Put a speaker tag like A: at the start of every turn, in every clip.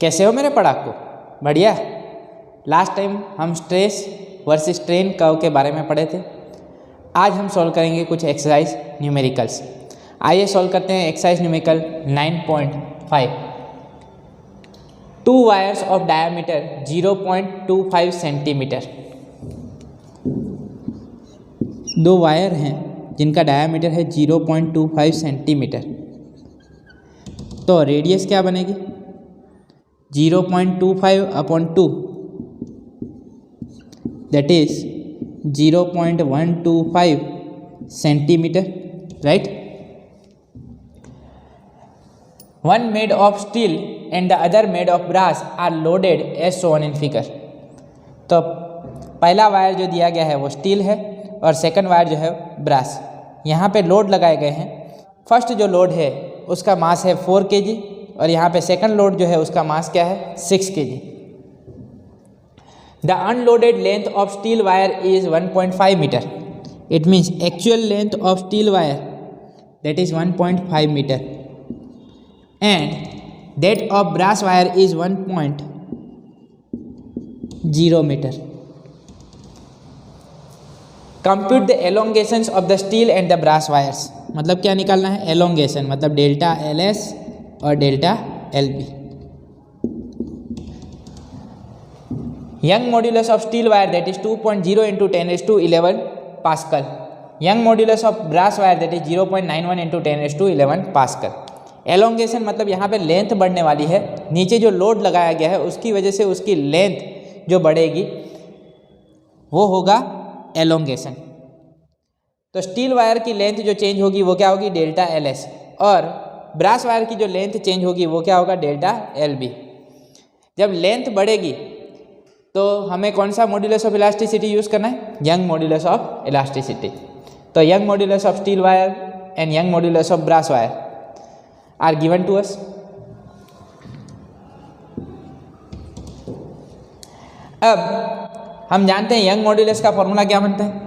A: कैसे हो मेरे पढ़ाकू? बढ़िया। लास्ट टाइम हम स्ट्रेस वर्सेस स्ट्रेन कर्व के बारे में पढ़े थे। आज हम सॉल्व करेंगे कुछ एक्सरसाइज न्यूमेरिकल्स। आइए सॉल्व करते हैं exercise numerical 9.5। 2 wires of diameter 0.25 centimetre. 2 wire हैं जिनका डायमीटर है 0.25 सेंटीमीटर। तो रेडियस क्या बनेगी? 0.25/2 that is 0.125 centimetre, right? One made of steel and the other made of brass are loaded as shown in figure। तो पहला वायर जो दिया गया है वो स्टील है और सेकंड वायर जो है ब्रास। यहाँ पे लोड लगाए गए हैं। फर्स्ट जो लोड है उसका मास है 4 kg और यहाँ पे सेकंड लोड जो है उसका मास क्या है 6 kg। The unloaded length of steel wire is 1.5 metre. It means actual length of steel wire that is 1.5 metre and that of brass wire is 1.0 metre. Compute the elongations of the steel and the brass wires. मतलब क्या निकालना है? Elongation मतलब delta LS और delta LB। Young modulus of steel wire that is 2.0 × 10⁻11 pascal. Young modulus of brass wire that is 0.91 × 10⁻11 pascal. Elongation मतलब यहाँ पे length बढ़ने वाली है। नीचे जो लोड लगाया गया है उसकी वजह से उसकी लेंथ जो बढ़ेगी वो होगा एलोंगेशन। तो स्टील वायर की लेंथ जो चेंज होगी वो क्या होगी? Delta LS। और ब्रास वायर की जो लेंथ चेंज होगी वो क्या होगा? Delta LB। जब लेंथ बढ़ेगी तो हमें कौन सा मॉड्यूलस ऑफ इलास्टिसिटी यूज़ करना है? Young modulus of elasticity. तो Young modulus of steel wire and Young modulus of brass wire are given to us. अब हम जानते हैं यंग मॉड्यूलस का फॉर्मूला क्या बनता है?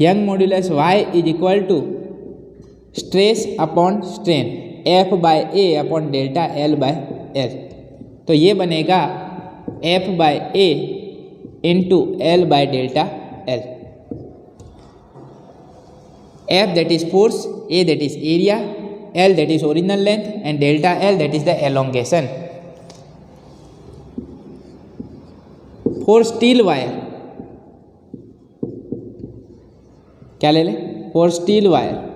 A: Young modulus Y is equal to stress upon strain F/A upon delta L/L। तो ये बनेगा F/A इंटू L/डेल्टा L। F that is force, A that is area, L that is original length and delta L that is the elongation. For steel wire क्या ले लें? For steel wire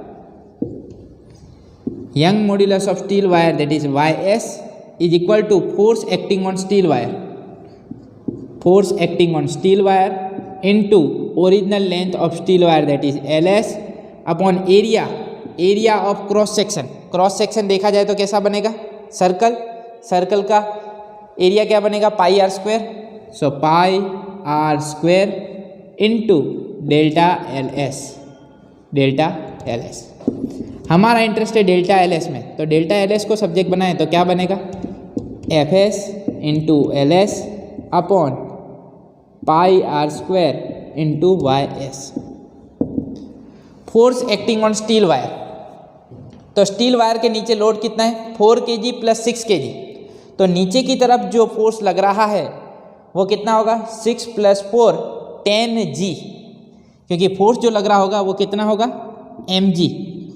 A: Young modulus of steel wire that is YS is equal to force acting on steel wire, force acting on steel wire into original length of steel wire that is LS upon area, area of cross section. Cross section देखा जाए तो कैसा बनेगा? Circle, circle का area क्या बनेगा? πr²। सो πr² into delta LS, delta LS। हमारा interest है डेल्टा LS में, तो डेल्टा LS को सब्जेक्ट बनाएं तो क्या बनेगा? FS into LS upon πr² into YS। Force acting on steel wire. तो स्टील वायर के नीचे लोड कितना है? 4 kg प्लस 6 kg। तो नीचे की तरफ जो फोर्स लग रहा है वो कितना होगा? 6 + 4 10G, क्योंकि फोर्स जो लग रहा होगा वो कितना होगा? mg।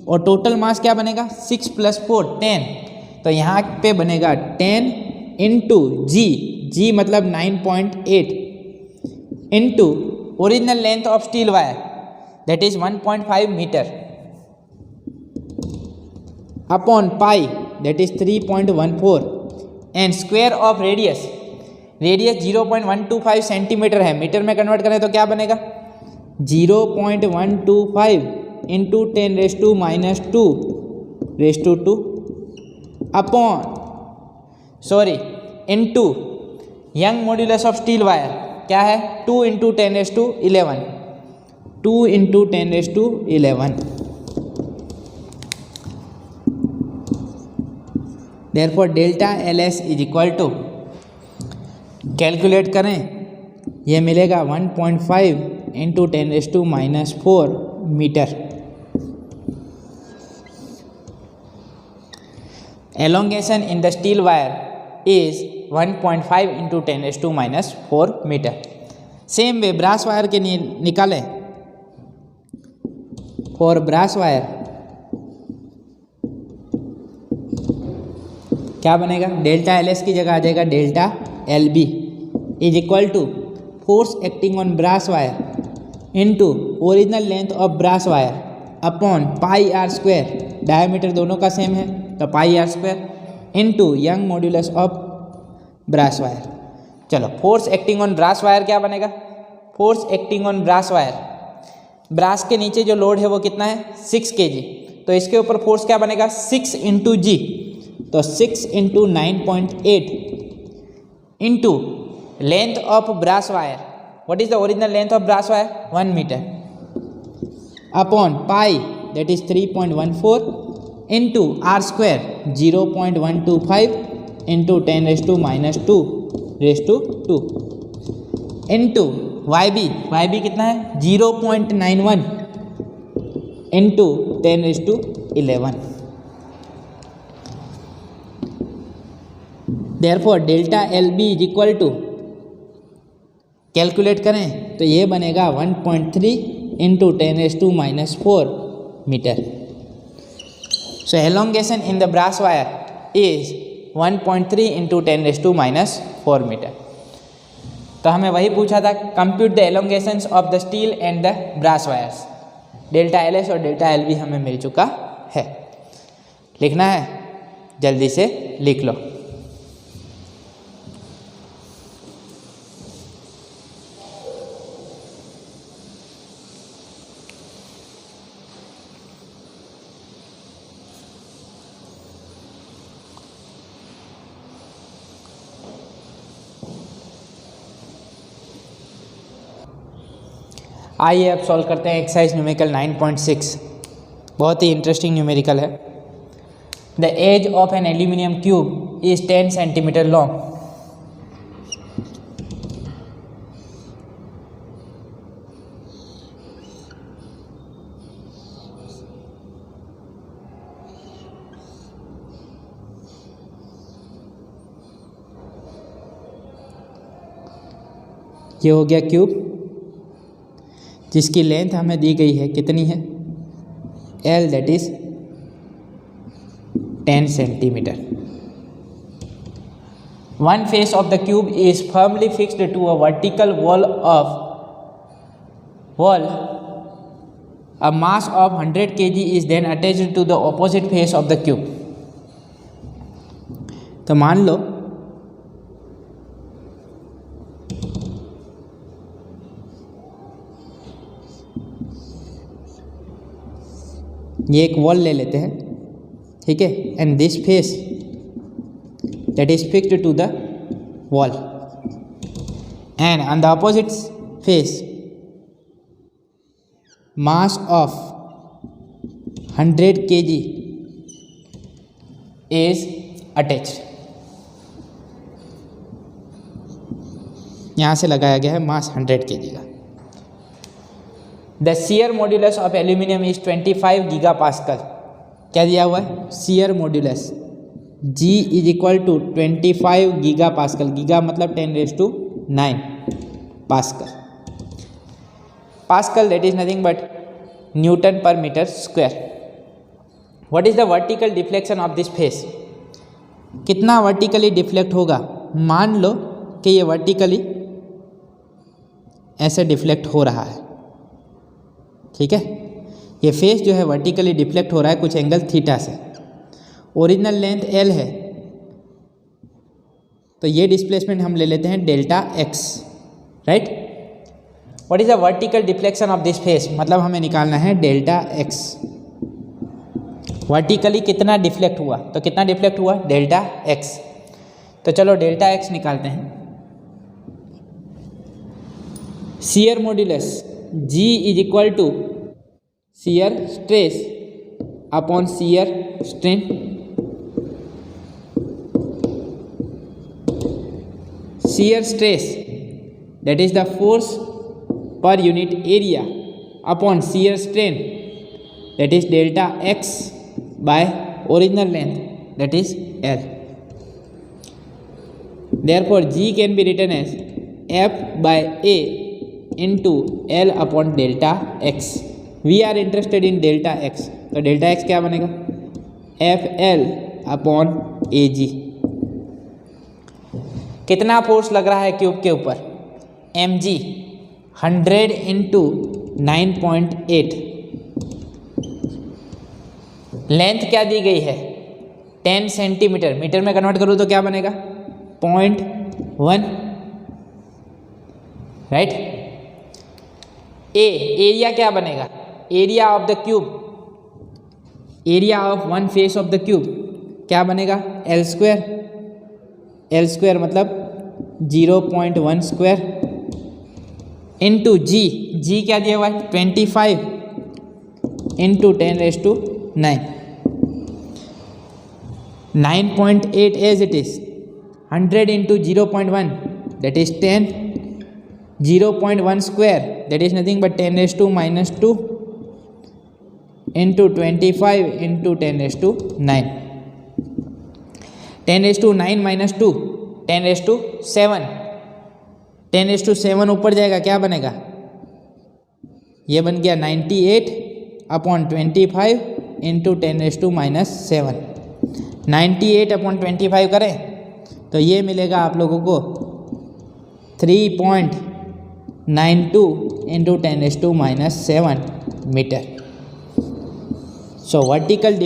A: और टोटल मास क्या बनेगा? 6 + 4 10। तो यहाँ पे बनेगा 10 इंटू G, G मतलब 9.8 into original length of steel wire that is 1.5 metre upon pi that is 3.14 and square of radius. Radius 0.125 centimetre है, मीटर में कन्वर्ट करें तो क्या बनेगा? 0.125 into 10⁻² upon into Young modulus of steel wire क्या है? 2 × 10⁻11, 2 × 10⁻11। Therefore delta LS is equal to, calculate करें, ये मिलेगा 1.5 × 10⁻⁴ metre. elongation in the steel wire is 1.5 into 10⁻⁴ metre. Same way brass wire के निकालें। फॉर ब्रास वायर क्या बनेगा, delta L S की जगह आ जाएगा delta L B is equal to force acting on brass wire into original length of brass wire upon pi r square, diameter दोनों का सेम है तो pi r square into Young modulus of brass wire. चलो force acting on brass wire क्या बनेगा, force acting on brass wire, brass के नीचे जो लोड है वो कितना है 6 kg, तो इसके ऊपर फोर्स क्या बनेगा 6 इंटू जी, तो 6 into 9.8 into length of brass wire, what is the original length of brass wire 1 metre, upon pi that is 3.14 into R square 0.125 into 10⁻² into Y B कितना है 0.91 into 10⁻11। Therefore delta L B is equal to, calculate करें तो ये बनेगा 1.3 into 10⁻⁴ metre. So elongation in the brass wire is 1.3 into 10⁻⁴ metre. तो हमें वही पूछा था, compute the elongations of the steel and the brass wires. Delta L S और डेल्टा एल बी हमें मिल चुका है। लिखना है, जल्दी से लिख लो। आइए अब सॉल्व करते हैं एक्सरसाइज न्यूमेरिकल 9.6। बहुत ही इंटरेस्टिंग न्यूमेरिकल है। The edge of an aluminium cube is 10 centimetre long. ये हो गया क्यूब जिसकी लेंथ हमें दी गई है, कितनी है L, that is 10 centimetre. One face of the cube is firmly fixed to a vertical wall a mass of 100 kg is then attached to the opposite face of the cube. तो मान लो ये एक wall ले लेते हैं, ठीक है, and this face that is fixed to the wall and on the opposite face mass of 100 kg is attached. यहाँ से लगाया गया है मास 100 kg का। The shear modulus of aluminium is 25 gigapascal. क्या दिया हुआ है, shear modulus G is equal to 25 gigapascal. Giga मतलब 10⁹ pascal. Pascal that is nothing but newton per metre square. What is the vertical deflection of this face, कितना vertically deflect होगा। मान लो कि ये वर्टिकली ऐसे डिफ्लेक्ट हो रहा है, ठीक है, ये फेस जो है वर्टिकली डिफ्लेक्ट हो रहा है कुछ एंगल थीटा से। ओरिजिनल लेंथ L है तो ये डिस्प्लेसमेंट हम ले लेते हैं delta x, right. What is the vertical deflection of this face, मतलब हमें निकालना है डेल्टा x। वर्टिकली कितना डिफ्लेक्ट हुआ, तो कितना डिफ्लेक्ट हुआ डेल्टा x। तो चलो डेल्टा x निकालते हैं। Shear modulus G is equal to shear stress upon shear strain. Shear stress that is the force per unit area upon shear strain that is delta x by original length that is L। Therefore G can be written as F/A into L upon delta x. We are interested in delta x, तो delta x क्या बनेगा? FL upon AG। कितना force लग रहा है cube के ऊपर? mg 100 into 9.8। Length क्या दी गई है? 10 सेंटीमीटर। मीटर में कन्वर्ट करूँ तो क्या बनेगा? 0.1, राइट। एरिया क्या बनेगा? Area of the cube, area of one face of the cube क्या बनेगा? L square. L स्क्वायर मतलब 0.1 स्क्वायर इंटू जी क्या दिया हुआ है? 25 into 10⁹9। 9.8 as it is, 100 into 0.1 that is 10, 0.1 square that is nothing but 10⁻² into 25 into 10⁹9। 10⁹9 minus 2, 10�7। 10�7 ऊपर जाएगा, क्या बनेगा? ये बन गया 98 अपॉन 25 इंटू 10⁻⁷। 98 अपॉन 25 करें तो ये मिलेगा आप लोगों को 3.92 into 10⁻⁷ metre. So vertical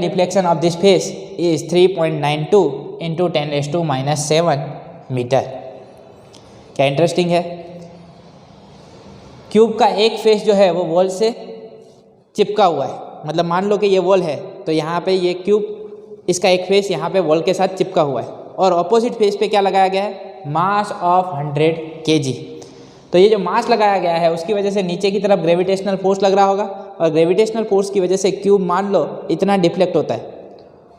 A: deflection of this face is 3.92 into 10⁻⁷ metre. क्या इंटरेस्टिंग है? क्यूब का एक फेस जो है वो वॉल से चिपका हुआ है, मतलब मान लो कि ये वॉल है तो यहाँ पे ये क्यूब, इसका एक फेस यहाँ पे वॉल के साथ चिपका हुआ है, और ऑपोजिट फेस पे क्या लगाया गया है? मास ऑफ 100 kg। तो ये जो मास लगाया गया है उसकी वजह से नीचे की तरफ ग्रेविटेशनल फोर्स लग रहा होगा, और ग्रेविटेशनल फोर्स की वजह से क्यूब मान लो इतना डिफ्लेक्ट होता है।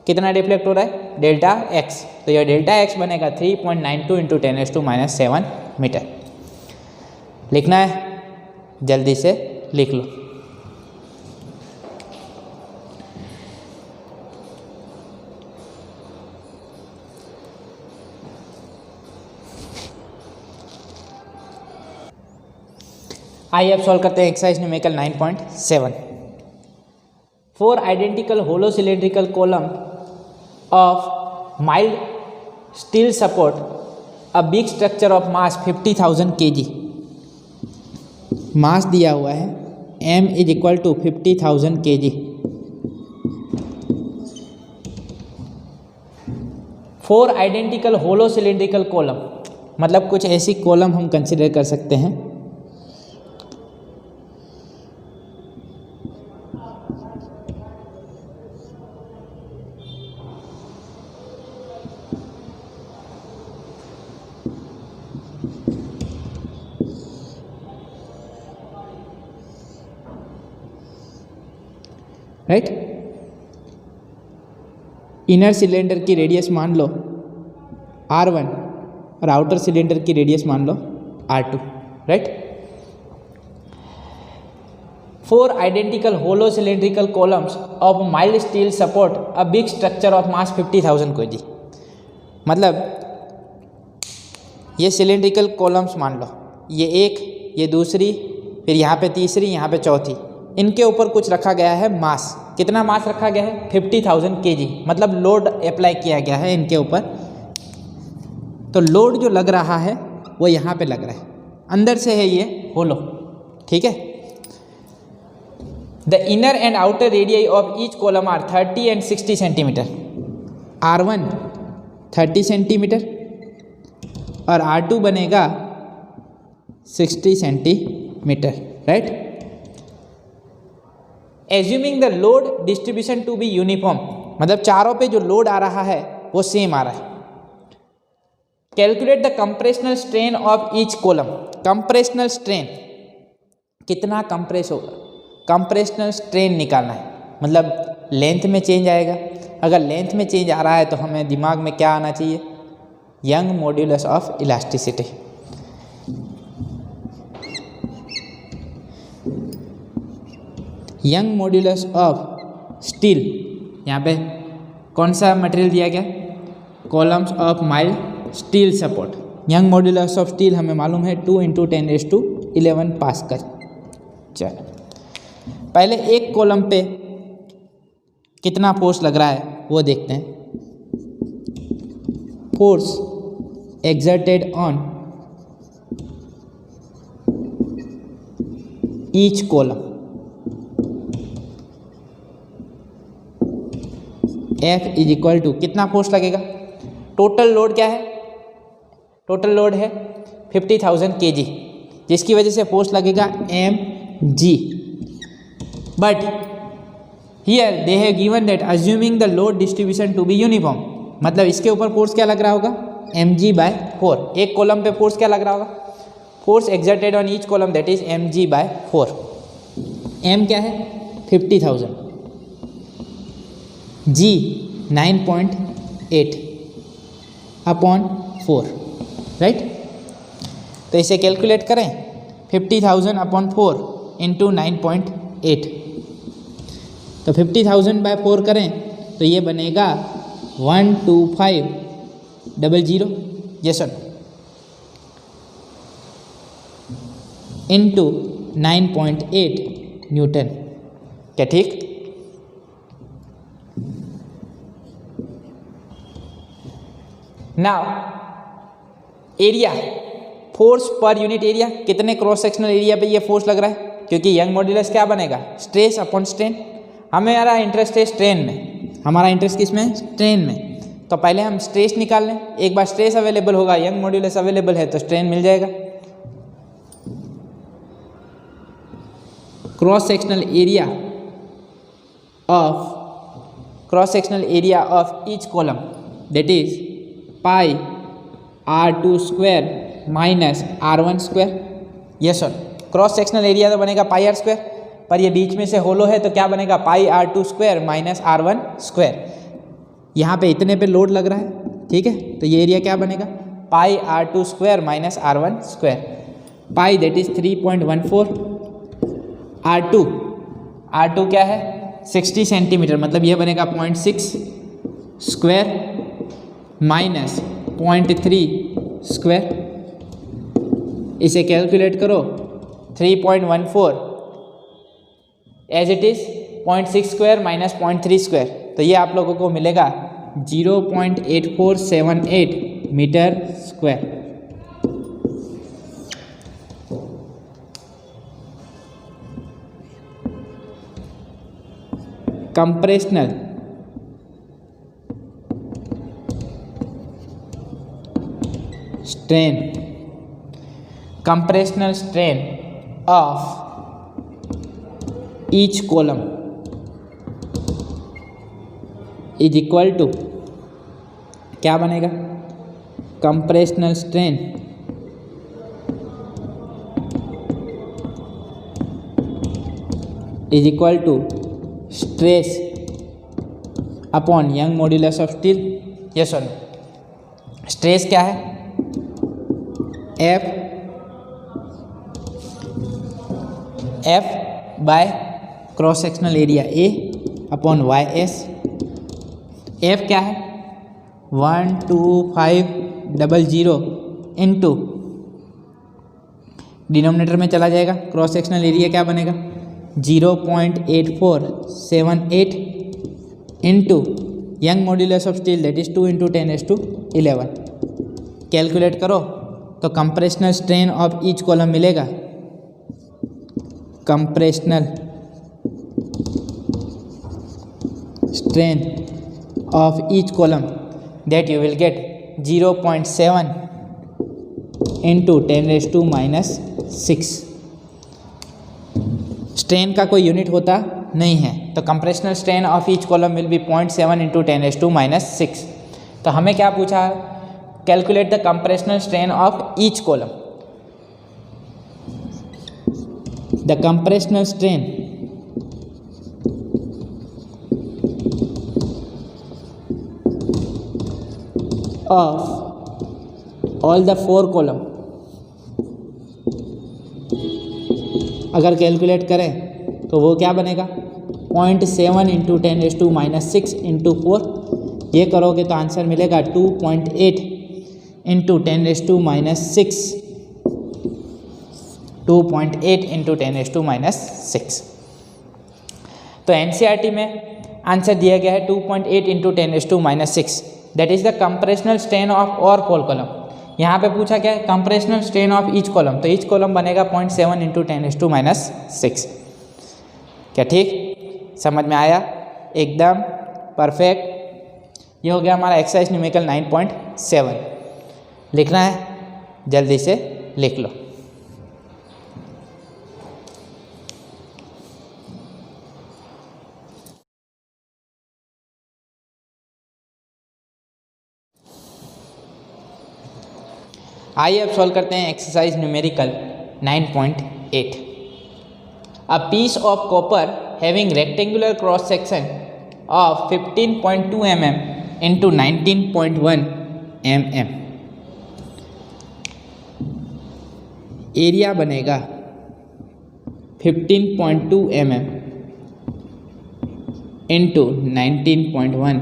A: कितना डिफ्लेक्ट हो रहा है? Delta x. तो ये डेल्टा एक्स बनेगा 3.92 इंटू 10⁻⁷ मीटर। लिखना है? जल्दी से लिख लो। आइए अब सॉल्व करते हैं exercise numerical 9.7। 4 identical hollow cylindrical column of mild steel support a big structure of mass 50,000 kg। Mass दिया हुआ है m is equal to 50,000 kg। 4 identical hollow cylindrical column मतलब कुछ ऐसी कॉलम हम कंसिडर कर सकते हैं राइट। इनर सिलेंडर की रेडियस मान लो R1 और आउटर सिलेंडर की रेडियस मान लो R2, right. 4 identical hollow cylindrical columns of mild steel support a big structure of mass 50,000 kg। मतलब ये सिलेंड्रिकल कॉलम्स मान लो, ये एक, ये दूसरी, फिर यहाँ पे तीसरी, यहाँ पे चौथी, इनके ऊपर कुछ रखा गया है मास। कितना मास रखा गया है? 50,000 kg। मतलब लोड अप्लाई किया गया है इनके ऊपर। तो लोड जो लग रहा है वो यहाँ पे लग रहा है, अंदर से है ये होलो, ठीक है। The inner and outer radii of each column are 30 and 60 centimetre. R1 30 centimetre और R2 बनेगा 60 centimetre, right. Assuming the load distribution to be uniform, मतलब चारों पे जो लोड आ रहा है वो सेम आ रहा है। Calculate the compressional strain of each column. Compressional strain कितना कंप्रेस होगा, कंप्रेशनल स्ट्रेन निकालना है। मतलब लेंथ में चेंज आएगा। अगर लेंथ में चेंज आ रहा है तो हमें दिमाग में क्या आना चाहिए? Young modulus of elasticity. Young modulus of steel, यहाँ पे कौन सा मटेरियल दिया गया? Columns of mild steel support. Young modulus of steel हमें मालूम है 2 × 10⁻11 पास्कल। चलो पहले एक कॉलम पे कितना फोर्स लग रहा है वो देखते हैं। Force exerted on each column F is equal to कितना फोर्स लगेगा। टोटल लोड क्या है, टोटल लोड है 50,000 kg, जिसकी वजह से फोर्स लगेगा mg। But here they have given that assuming the load distribution to be uniform, मतलब इसके ऊपर फोर्स क्या लग रहा होगा mg/4। एक कॉलम पे फोर्स क्या लग रहा होगा, force exerted on each column that is mg/4। m क्या है 50,000, g 9.8 अपॉन 4, राइट। तो इसे कैलकुलेट करें 50,000 अपॉन 4 इंटू 9.8, तो 50,000/4 करें तो ये बनेगा 12500 ये सर इंटू 9.8 न्यूटन। क्या ठीक। Now area, force per unit area, कितने क्रॉस सेक्शनल एरिया पे ये फोर्स लग रहा है, क्योंकि यंग मॉड्यूलस क्या बनेगा स्ट्रेस अपॉन स्ट्रेन। हमारा इंटरेस्ट है स्ट्रेन में, हमारा इंटरेस्ट किस में, स्ट्रेन में। तो पहले हम स्ट्रेस निकाल लें, एक बार स्ट्रेस अवेलेबल होगा, यंग मॉड्यूलस अवेलेबल है तो स्ट्रेन मिल जाएगा। Cross sectional area of each column that is pi r2² minus r1²। Yes sir, cross sectional area तो बनेगा पाई r², पर ये बीच में से होलो है तो क्या बनेगा पाई r2² माइनस r1²। यहाँ पे इतने पे लोड लग रहा है, ठीक है, तो ये एरिया क्या बनेगा पाई r2² minus r1²। Pi that is 3.14, r2 क्या है 60 सेंटीमीटर, मतलब ये बनेगा 0.6² माइनस 0.3²। इसे कैलकुलेट करो 3.14 एज इट इज 0.6² माइनस 0.3², तो ये आप लोगों को मिलेगा 0.8478 metre square. Compressional strain of each column is equal to क्या बनेगा, compressional strain is equal to stress upon Young modulus of steel. Yes sir, stress क्या है F by cross sectional area A upon YS। F क्या है 12500 into denominator में चला जाएगा, cross sectional area क्या बनेगा 0.8478 into Young modulus of steel that is 2 × 10⁻11। Calculate करो तो compressional strain of each column मिलेगा, compressional strain of each column that you will get 0.7 into 10⁻6। Strain का कोई यूनिट होता नहीं है, तो compressional strain of each column will be 0.7 into 10⁻6। तो हमें क्या पूछा है, calculate the compressional strain of each column. The compressional strain of all the 4 column, अगर कैलकुलेट करें तो वो क्या बनेगा 0.7 इंटू 10⁻6 इंटू 4, ये करोगे तो आंसर मिलेगा 2.8 इंटू 10⁻⁻6, 2.8 इंटू 10⁻⁻6। तो एनसीईआरटी में आंसर दिया गया है 2.8 into 10⁻⁻6, that is the compressional strain of और पोल कॉलम। यहाँ पे पूछा क्या है, compressional strain of each column, तो ईच कॉलम बनेगा 0.7 इंटू 10⁻⁻6। क्या ठीक, समझ में आया? एकदम परफेक्ट। ये हो गया हमारा एक्सरसाइज न्यूमेरिकल 9.7। लिखना है, जल्दी से लिख लो। आइए अब सॉल्व करते हैं exercise numerical 9.8। A piece of copper having rectangular cross section of 15.2 mm into 19.1 mm, area बनेगा 15.2 mm into 19.1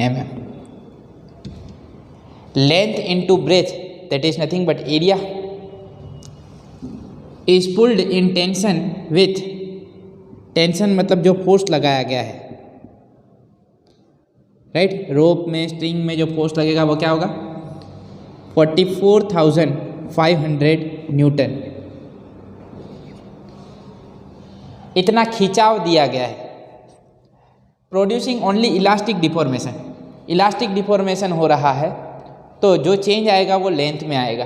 A: mm, length into breadth, that is nothing but area, is pulled in tension with, tension मतलब जो force लगाया गया है, right, रोप में string में जो force लगेगा वो क्या होगा 44,500 न्यूटन। इतना खिंचाव दिया गया है, producing only elastic deformation, elastic deformation हो रहा है, तो जो चेंज आएगा वो लेंथ में आएगा।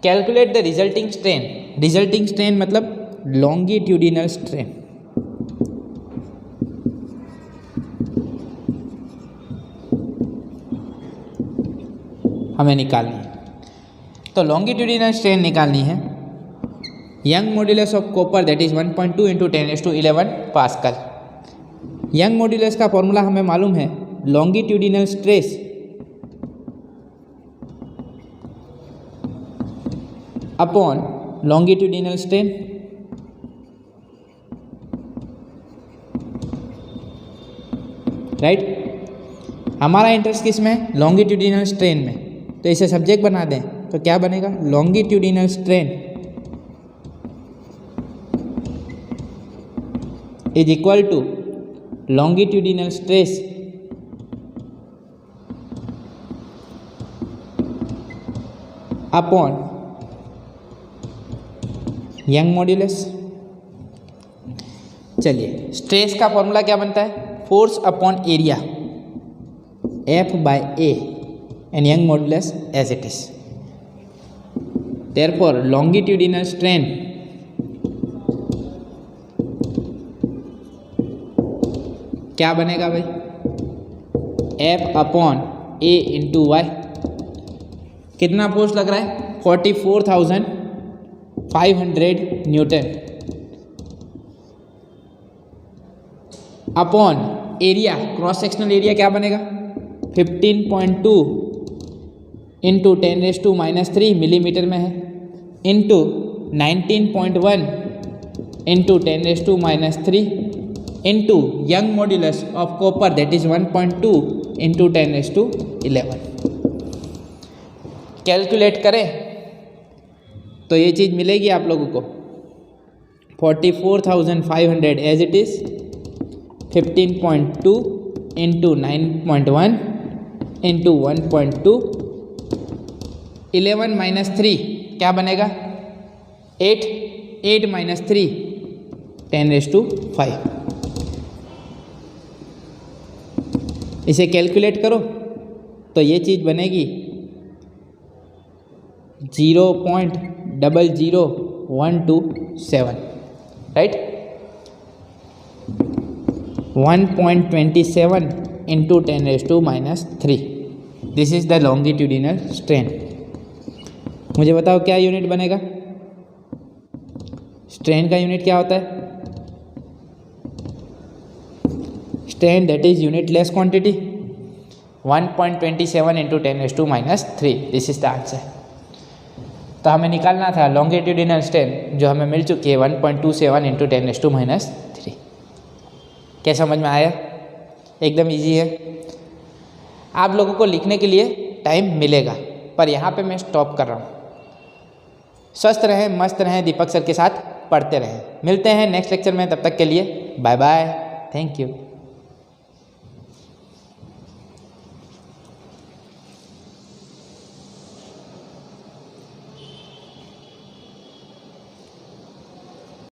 A: Calculate the resulting strain, resulting strain मतलब लॉन्गिट्यूडिनल स्ट्रेन, हमें निकालनी है। तो लॉन्गिट्यूडिनल स्ट्रेन निकालनी है। Young modulus of copper that is 1.2 into 10⁻11 pascal. Young modulus का फॉर्मूला हमें मालूम है, longitudinal stress upon longitudinal strain, right. हमारा इंटरेस्ट किस में है, लॉन्गिट्यूडिनल स्ट्रेन में, तो इसे सब्जेक्ट बना दें तो क्या बनेगा, longitudinal strain is equal to longitudinal stress upon Young modulus. चलिए, स्ट्रेस का फॉर्मूला क्या बनता है, force upon area, F/A, and Young modulus as it is. Therefore longitudinal strain क्या बनेगा भाई, F/A इंटू वाई। कितना फोर्स लग रहा है, 44,500 newton upon area, cross sectional area क्या बनेगा 15.2 इंटू 10⁻³ मिलीमीटर में है, into 19.1 into 10⁻³ into Young modulus of copper that is 1.2 into 10⁻11। Calculate करें तो ये चीज़ मिलेगी आप लोगों को 44,500 as it is 15.2 into 9.1 into 1.2, 11 - 3 क्या बनेगा 8, 8 - 3 10⁻5। इसे कैलकुलेट करो तो ये चीज़ बनेगी 0.00127, right. 1.27 into 10⁻³ this is the longitudinal strain. मुझे बताओ क्या यूनिट बनेगा, स्ट्रेन का यूनिट क्या होता है, strain that is unitless quantity, 1.27 into 10⁻³ this is the answer. तो हमें निकालना था लॉन्गिट्यूडिनल स्ट्रेन जो हमें मिल चुकी है 1.27 इंटू 10⁻³ क्या समझ में आया, एकदम इजी है। आप लोगों को लिखने के लिए टाइम मिलेगा, पर यहाँ पे मैं स्टॉप कर रहा हूँ। स्वस्थ रहें, मस्त रहें, दीपक सर के साथ पढ़ते रहें। मिलते हैं नेक्स्ट लेक्चर में, तब तक के लिए बाय बाय, थैंक यू।